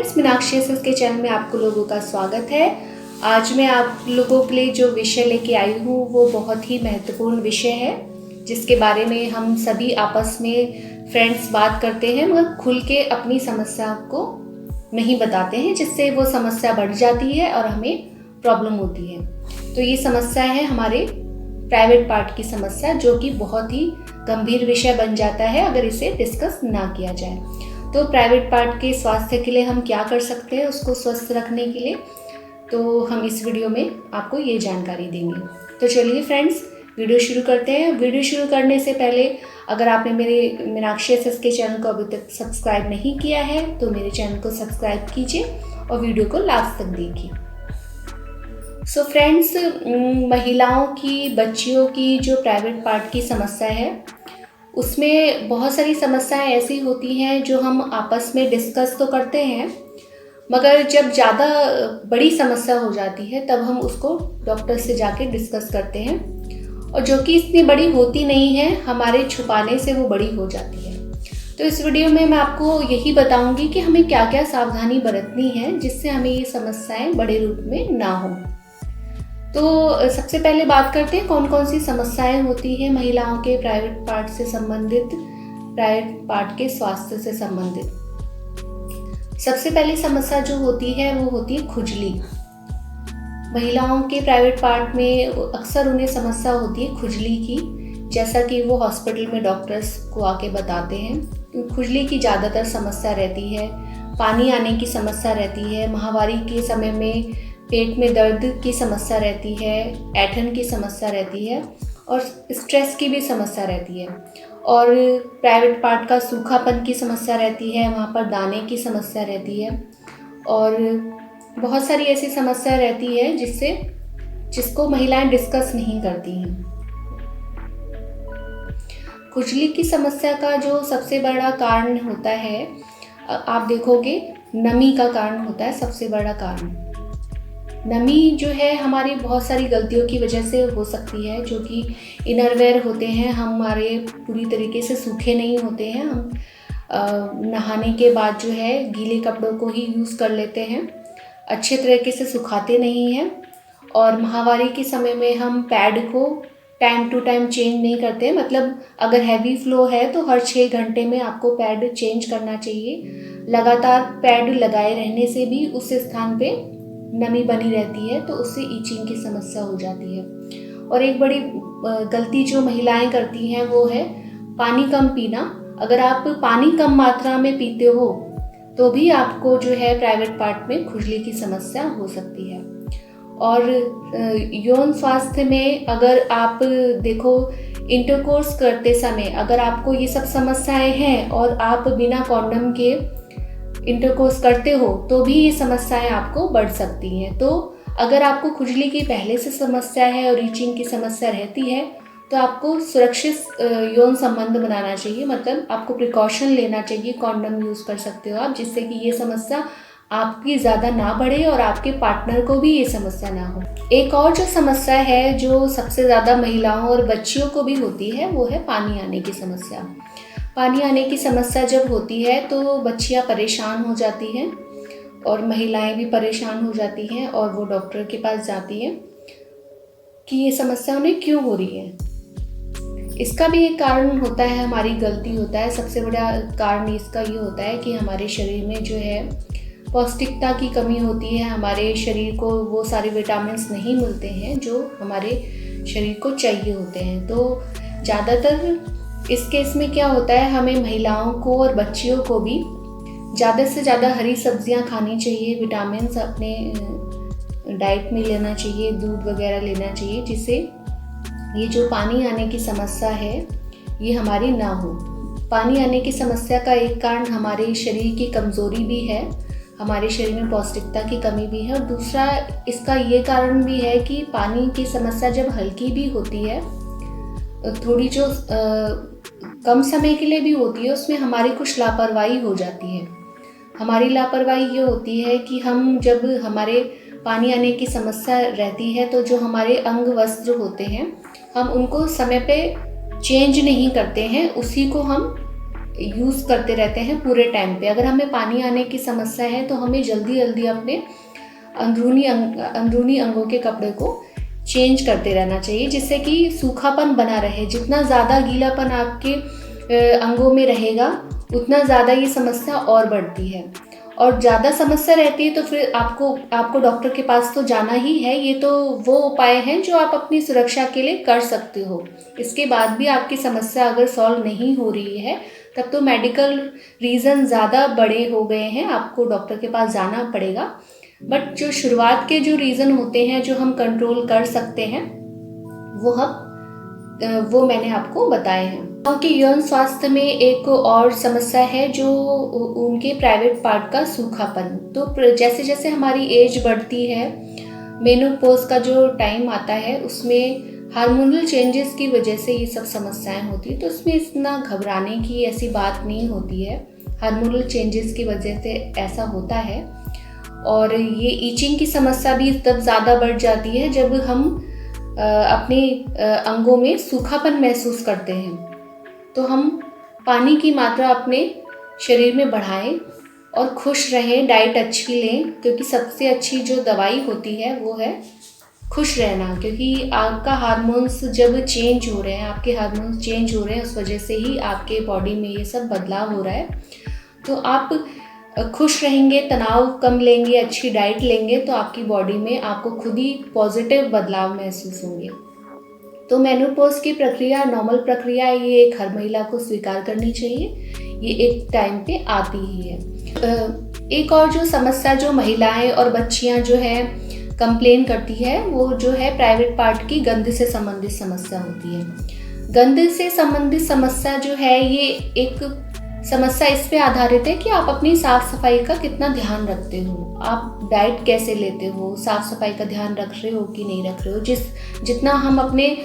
Friends, Meenakshi SS के channel में आपको लोगों का स्वागत है। आज मैं आप लोगों के लिए जो विषय लेके आई हूँ वो बहुत ही महत्वपूर्ण विषय है, जिसके बारे में हम सभी आपस में फ्रेंड्स बात करते हैं मगर खुल के अपनी समस्या को नहीं बताते हैं, जिससे वो समस्या बढ़ जाती है और हमें प्रॉब्लम होती है। तो ये समस्या है हमारे प्राइवेट पार्ट की समस्या, जो कि बहुत ही गंभीर विषय बन जाता है अगर इसे डिस्कस ना किया जाए। तो प्राइवेट पार्ट के स्वास्थ्य के लिए हम क्या कर सकते हैं उसको स्वस्थ रखने के लिए, तो हम इस वीडियो में आपको ये जानकारी देंगे। तो चलिए फ्रेंड्स, वीडियो शुरू करते हैं। वीडियो शुरू करने से पहले अगर आपने मेरे मीनाक्षी एसएस के चैनल को अभी तक सब्सक्राइब नहीं किया है तो मेरे चैनल को सब्सक्राइब कीजिए और वीडियो को लास्ट तक देखिए। सो फ्रेंड्स, महिलाओं की, बच्चियों की जो प्राइवेट पार्ट की समस्या है उसमें बहुत सारी समस्याएं ऐसी होती हैं जो हम आपस में डिस्कस तो करते हैं, मगर जब ज़्यादा बड़ी समस्या हो जाती है तब हम उसको डॉक्टर से जाके डिस्कस करते हैं, और जो कि इतनी बड़ी होती नहीं है, हमारे छुपाने से वो बड़ी हो जाती है। तो इस वीडियो में मैं आपको यही बताऊंगी कि हमें क्या क्या सावधानी बरतनी है जिससे हमें ये समस्याएं बड़े रूप में ना हो। तो सबसे पहले बात करते हैं कौन कौन सी समस्याएं होती हैं महिलाओं के प्राइवेट पार्ट से संबंधित, प्राइवेट पार्ट के स्वास्थ्य से संबंधित। सबसे पहली समस्या जो होती है वो होती है खुजली। महिलाओं के प्राइवेट पार्ट में अक्सर उन्हें समस्या होती है खुजली की, जैसा कि वो हॉस्पिटल में डॉक्टर्स को आके बताते हैं। खुजली की ज़्यादातर समस्या रहती है, पानी आने की समस्या रहती है, माहवारी के समय में पेट में दर्द की समस्या रहती है, ऐंठन की समस्या रहती है और स्ट्रेस की भी समस्या रहती है, और प्राइवेट पार्ट का सूखापन की समस्या रहती है, वहाँ पर दाने की समस्या रहती है, और बहुत सारी ऐसी समस्या रहती है जिसको महिलाएं डिस्कस नहीं करती हैं। खुजली की समस्या का जो सबसे बड़ा कारण होता है, आप देखोगे, नमी का कारण होता है सबसे बड़ा कारण। नमी जो है हमारी बहुत सारी गलतियों की वजह से हो सकती है, जो कि इनरवेयर होते हैं हमारे पूरी तरीके से सूखे नहीं होते हैं। हम नहाने के बाद जो है गीले कपड़ों को ही यूज़ कर लेते हैं, अच्छे तरीके से सुखाते नहीं हैं, और माहवारी के समय में हम पैड को टाइम टू टाइम चेंज नहीं करते। मतलब अगर हैवी फ्लो है तो हर 6 घंटे में आपको पैड चेंज करना चाहिए। लगातार पैड लगाए रहने से भी उस स्थान पे नमी बनी रहती है, तो उससे ईचिंग की समस्या हो जाती है। और एक बड़ी गलती जो महिलाएं करती हैं वो है पानी कम पीना। अगर आप पानी कम मात्रा में पीते हो तो भी आपको जो है प्राइवेट पार्ट में खुजली की समस्या हो सकती है। और यौन स्वास्थ्य में अगर आप देखो, इंटरकोर्स करते समय अगर आपको ये सब समस्याएं हैं और आप बिना कॉन्डम के इंटरकोर्स करते हो तो भी ये समस्याएं आपको बढ़ सकती हैं। तो अगर आपको खुजली की पहले से समस्या है और ईचिंग की समस्या रहती है तो आपको सुरक्षित यौन संबंध बनाना चाहिए, मतलब आपको प्रिकॉशन लेना चाहिए। कॉन्डम यूज़ कर सकते हो आप, जिससे कि ये समस्या आपकी ज़्यादा ना बढ़े और आपके पार्टनर को भी ये समस्या ना हो। एक और जो समस्या है जो सबसे ज़्यादा महिलाओं और बच्चियों को भी होती है वो है पानी आने की समस्या। पानी आने की समस्या जब होती है तो बच्चियां परेशान हो जाती हैं और महिलाएं भी परेशान हो जाती हैं, और वो डॉक्टर के पास जाती हैं कि ये समस्या उन्हें क्यों हो रही है। इसका भी एक कारण होता है, हमारी गलती होता है। सबसे बड़ा कारण इसका ये होता है कि हमारे शरीर में जो है पौष्टिकता की कमी होती है। हमारे शरीर को वो सारे विटामिन्स नहीं मिलते हैं जो हमारे शरीर को चाहिए होते हैं। तो ज़्यादातर इस केस में क्या होता है, हमें महिलाओं को और बच्चियों को भी ज़्यादा से ज़्यादा हरी सब्जियां खानी चाहिए, विटामिन्स अपने डाइट में लेना चाहिए, दूध वगैरह लेना चाहिए, जिससे ये जो पानी आने की समस्या है ये हमारी ना हो। पानी आने की समस्या का एक कारण हमारे शरीर की कमज़ोरी भी है, हमारे शरीर में पौष्टिकता की कमी भी है, और दूसरा इसका ये कारण भी है कि पानी की समस्या जब हल्की भी होती है, थोड़ी जो कम समय के लिए भी होती है, उसमें हमारी कुछ लापरवाही हो जाती है। हमारी लापरवाही ये होती है कि हम जब हमारे पानी आने की समस्या रहती है तो जो हमारे अंग वस्त्र होते हैं हम उनको समय पे चेंज नहीं करते हैं, उसी को हम यूज़ करते रहते हैं पूरे टाइम पे। अगर हमें पानी आने की समस्या है तो हमें जल्दी जल्दी अपने अंदरूनी अंगों के कपड़े को चेंज करते रहना चाहिए, जिससे कि सूखापन बना रहे। जितना ज़्यादा गीलापन आपके अंगों में रहेगा उतना ज़्यादा ये समस्या और बढ़ती है, और ज़्यादा समस्या रहती है तो फिर आपको डॉक्टर के पास तो जाना ही है। ये तो वो उपाय हैं जो आप अपनी सुरक्षा के लिए कर सकते हो। इसके बाद भी आपकी समस्या अगर सॉल्व नहीं हो रही है तब तो मेडिकल रीज़न ज़्यादा बड़े हो गए हैं, आपको डॉक्टर के पास जाना पड़ेगा। बट जो शुरुआत के जो रीज़न होते हैं जो हम कंट्रोल कर सकते हैं वो मैंने आपको बताए हैं। क्योंकि यौन स्वास्थ्य में एक और समस्या है जो उनके प्राइवेट पार्ट का सूखापन। तो जैसे जैसे हमारी एज बढ़ती है, मेनोपॉज का जो टाइम आता है उसमें हार्मोनल चेंजेस की वजह से ये सब समस्याएं होती है। तो इसमें इतना घबराने की ऐसी बात नहीं होती है। हार्मोनल चेंजेस की वजह से ऐसा होता है। और ये ईचिंग की समस्या भी तब ज़्यादा बढ़ जाती है जब हम अपने अंगों में सूखापन महसूस करते हैं। तो हम पानी की मात्रा अपने शरीर में बढ़ाएं और खुश रहें, डाइट अच्छी लें, क्योंकि सबसे अच्छी जो दवाई होती है वो है खुश रहना। क्योंकि आपका हार्मोन्स जब चेंज हो रहे हैं, आपके हार्मोन्स चेंज हो रहे हैं, उस वजह से ही आपके बॉडी में ये सब बदलाव हो रहा है। तो आप खुश रहेंगे, तनाव कम लेंगे, अच्छी डाइट लेंगे तो आपकी बॉडी में आपको खुद ही पॉजिटिव बदलाव महसूस होंगे। तो मेनोपॉज की प्रक्रिया नॉर्मल प्रक्रिया है, ये एक हर महिला को स्वीकार करनी चाहिए। ये एक टाइम पे आती ही है। एक और जो समस्या जो महिलाएं और बच्चियां जो है कंप्लेन करती है वो जो है प्राइवेट पार्ट की गंध से संबंधित समस्या होती है। गंध से संबंधित समस्या जो है ये एक समस्या इस पे आधारित है कि आप अपनी साफ सफाई का कितना ध्यान रखते हो, आप डाइट कैसे लेते हो, साफ सफाई का ध्यान रख रहे हो कि नहीं रख रहे हो। जितना हम अपने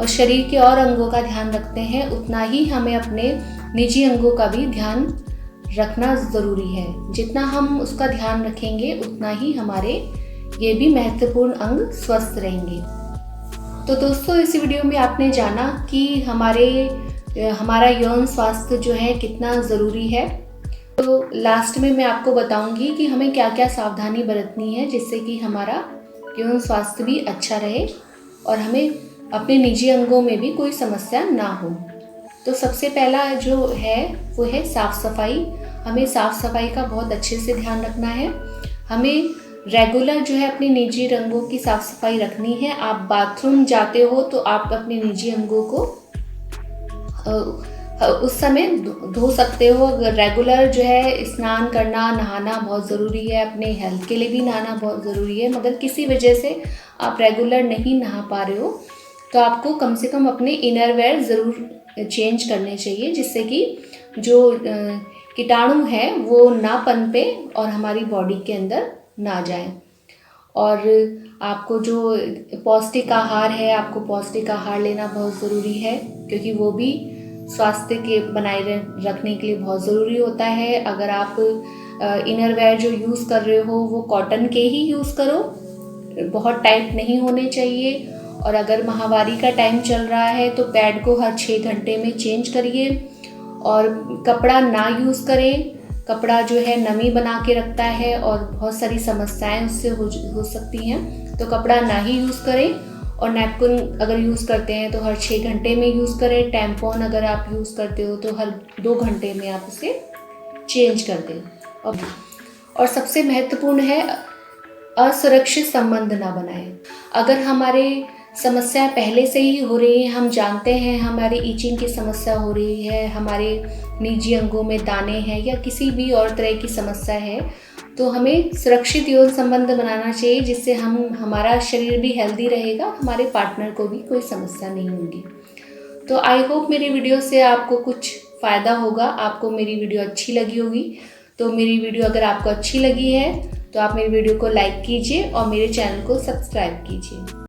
शरीर के और अंगों का ध्यान रखते हैं उतना ही हमें अपने निजी अंगों का भी ध्यान रखना ज़रूरी है। जितना हम उसका ध्यान रखेंगे उतना ही हमारे ये भी महत्वपूर्ण अंग स्वस्थ रहेंगे। तो दोस्तों, इस वीडियो में आपने जाना कि हमारा यौन स्वास्थ्य जो है कितना ज़रूरी है। तो लास्ट में मैं आपको बताऊंगी कि हमें क्या क्या सावधानी बरतनी है जिससे कि हमारा यौन स्वास्थ्य भी अच्छा रहे और हमें अपने निजी अंगों में भी कोई समस्या ना हो। तो सबसे पहला जो है वो है साफ़ सफाई। हमें साफ़ सफाई का बहुत अच्छे से ध्यान रखना है। हमें रेगुलर जो है अपने निजी अंगों की साफ़ सफाई रखनी है। आप बाथरूम जाते हो तो आप अपने निजी अंगों को उस समय धो सकते हो। रेगुलर जो है स्नान करना, नहाना बहुत ज़रूरी है। अपने हेल्थ के लिए भी नहाना बहुत ज़रूरी है। मगर किसी वजह से आप रेगुलर नहीं नहा पा रहे हो तो आपको कम से कम अपने इनरवेयर ज़रूर चेंज करने चाहिए, जिससे कि जो कीटाणु है वो ना पनपे और हमारी बॉडी के अंदर ना जाए। और आपको जो पौष्टिक आहार है, आपको पौष्टिक आहार लेना बहुत ज़रूरी है, क्योंकि वो भी स्वास्थ्य के बनाए रखने के लिए बहुत ज़रूरी होता है। अगर आप इनरवेयर जो यूज़ कर रहे हो वो कॉटन के ही यूज़ करो, बहुत टाइट नहीं होने चाहिए। और अगर माहवारी का टाइम चल रहा है तो पैड को हर 6 घंटे में चेंज करिए। और कपड़ा ना यूज़ करें। कपड़ा जो है नमी बना के रखता है और बहुत सारी समस्याएं उससे हो सकती हैं, तो कपड़ा ना ही यूज़ करें। और नैपकिन अगर यूज़ करते हैं तो हर 6 घंटे में यूज़ करें। टैम्पॉन अगर आप यूज़ करते हो तो हर 2 घंटे में आप उसे चेंज कर दें। और सबसे महत्वपूर्ण है असुरक्षित संबंध ना बनाएं। अगर हमारे समस्या पहले से ही हो रही है, हम जानते हैं हमारी ईचिंग की समस्या हो रही है, हमारे निजी अंगों में दाने हैं या किसी भी और तरह की समस्या है, तो हमें सुरक्षित यौन संबंध बनाना चाहिए, जिससे हमारा शरीर भी हेल्दी रहेगा, हमारे पार्टनर को भी कोई समस्या नहीं होगी। तो आई होप मेरी वीडियो से आपको कुछ फ़ायदा होगा, आपको मेरी वीडियो अच्छी लगी होगी। तो मेरी वीडियो अगर आपको अच्छी लगी है तो आप मेरी वीडियो को लाइक कीजिए और मेरे चैनल को सब्सक्राइब कीजिए।